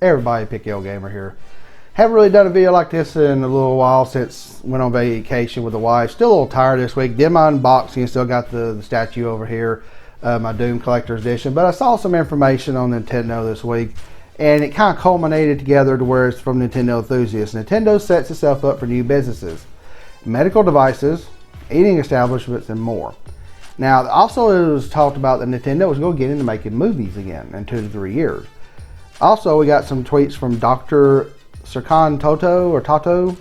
Everybody, Pick L Gamer here. Haven't really done a video like this in a little while since went on vacation with the wife. Still a little tired this week. Did my unboxing. Still got the statue over here, my Doom Collector's Edition. But I saw some information on Nintendo this week, and it kind of culminated together to where it's from Nintendo enthusiasts. Nintendo sets itself up for new businesses, medical devices, eating establishments, and more. Now, also it was talked about that Nintendo was going to get into making movies again in 2 to 3 years. Also, we got some tweets from Dr. Serkan Toto.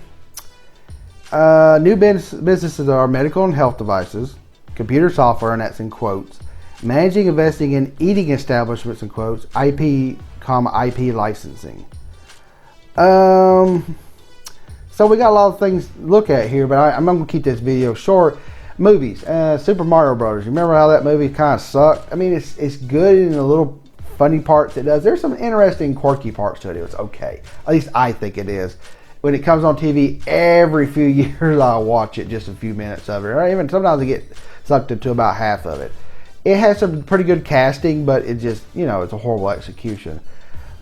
New businesses are medical and health devices, computer software, and that's in quotes, managing, investing in eating establishments, in quotes, IP, IP licensing. So we got a lot of things to look at here, but I'm going to keep this video short. Movies, Super Mario Brothers. You remember how that movie kind of sucked? I mean, it's good in the little funny parts it does. There's some interesting, quirky parts to it. It's okay. At least I think it is. When it comes on TV, every few years I'll watch it, just a few minutes of it. Or even sometimes I get sucked into about half of it. It has some pretty good casting, but it just, it's a horrible execution.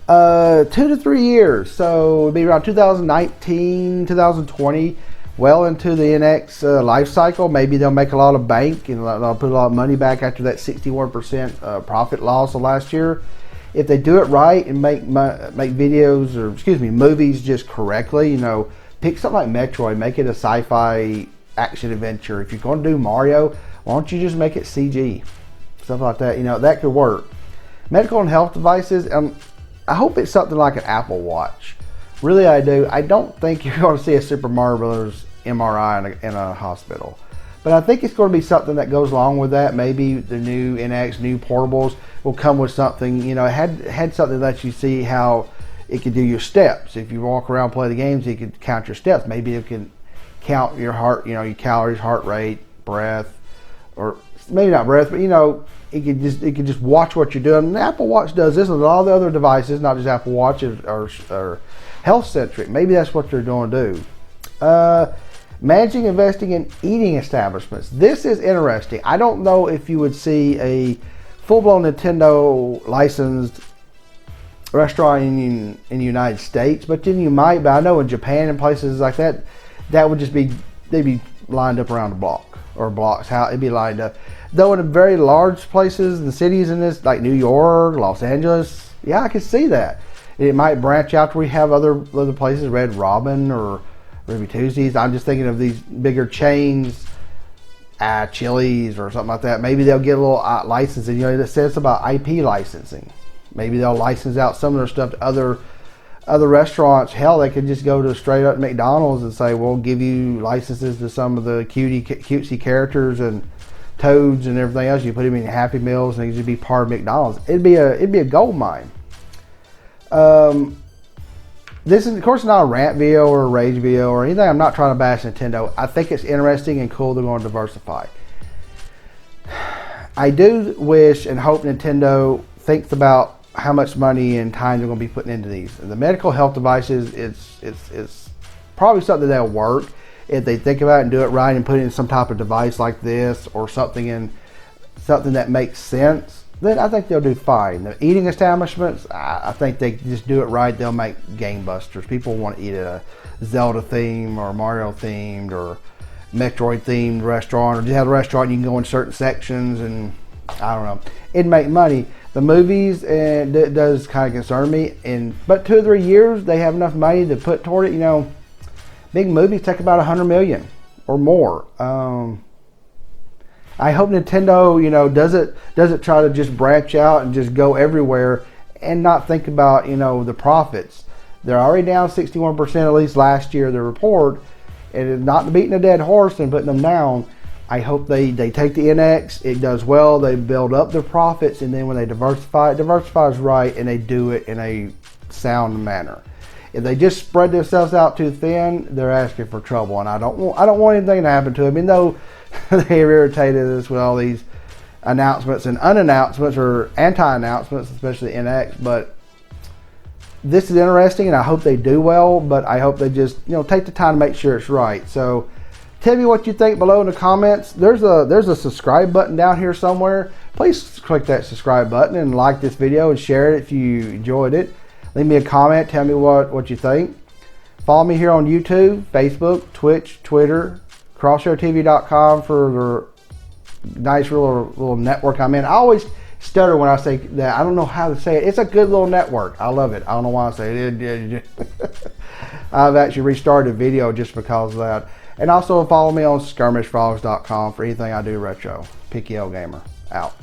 2 to 3 years. So it'll be around 2019, 2020. Well into the NX life cycle. Maybe they'll make a lot of bank and they'll put a lot of money back after that 61% profit loss of last year. If they do it right and make videos, or movies just correctly, pick something like Metroid, make it a sci-fi action adventure. If you're going to do Mario, why don't you just make it CG? Stuff like that, that could work. Medical and health devices, I hope it's something like an Apple Watch. Really, I do. I don't think you're going to see a Super Mario Brothers MRI in a hospital. But I think it's going to be something that goes along with that. Maybe the new NX, new portables will come with something. It had something that lets you see how it could do your steps. If you walk around, play the games, it could count your steps. Maybe it can count your heart, your calories, heart rate, breath, or maybe not breath, but it could just watch what you're doing. And the Apple Watch does this, and a lot of the other devices, not just Apple Watch, are health centric. Maybe that's what they're going to do. Managing, investing in eating establishments. This is interesting. I don't know if you would see a full-blown Nintendo licensed restaurant in the United States, but then you might. But I know in Japan and places like that, that would just be, they'd be lined up around the block or blocks. How it'd be lined up. Though in very large places and cities in this, like New York, Los Angeles, yeah, I could see that. It might branch out to where we have other places, Red Robin or Ruby Tuesdays. I'm just thinking of these bigger chains, Chili's or something like that. Maybe they'll get a little licensing. It says about IP licensing. Maybe they'll license out some of their stuff to other restaurants. Hell, they could just go to straight up McDonald's and say, we'll give you licenses to some of the cutesy characters and Toads and everything else. You put them in Happy Meals and they could just be part of McDonald's. It'd be a gold mine. This is, of course, not a rant video or a rage video or anything. I'm not trying to bash Nintendo. I think it's interesting and cool they're going to diversify. I do wish and hope Nintendo thinks about how much money and time they're going to be putting into these. The medical health devices, it's probably something that'll work if they think about it and do it right and put in some type of device like this or something that makes sense. Then I think they'll do fine. The eating establishments, I think they just do it right. They'll make game busters. People want to eat at a Zelda themed or Mario themed or Metroid themed restaurant, or just have a restaurant and you can go in certain sections and I don't know. It'd make money. The movies, and it does kind of concern me. But 2 or 3 years, they have enough money to put toward it. Big movies take about $100 million or more. I hope Nintendo, doesn't try to just branch out and just go everywhere and not think about, the profits. They're already down 61% at least last year, the report, and it's not beating a dead horse and putting them down. I hope they take the NX, it does well, they build up their profits, and then when they diversify, it diversifies right, and they do it in a sound manner. If they just spread themselves out too thin, they're asking for trouble, and I don't want anything to happen to them. Even though they've irritated us with all these announcements and unannouncements or anti-announcements, especially NX. But this is interesting, and I hope they do well. But I hope they just take the time to make sure it's right. So tell me what you think below in the comments. There's a subscribe button down here somewhere. Please click that subscribe button and like this video and share it if you enjoyed it. Leave me a comment. Tell me what you think. Follow me here on YouTube, Facebook, Twitch, Twitter, CrosshairTV.com for the nice little network I'm in. I always stutter when I say that. I don't know how to say it. It's a good little network. I love it. I don't know why I say it. I've actually restarted a video just because of that. And also follow me on skirmishfrogs.com for anything I do retro. Picky L Gamer. Out.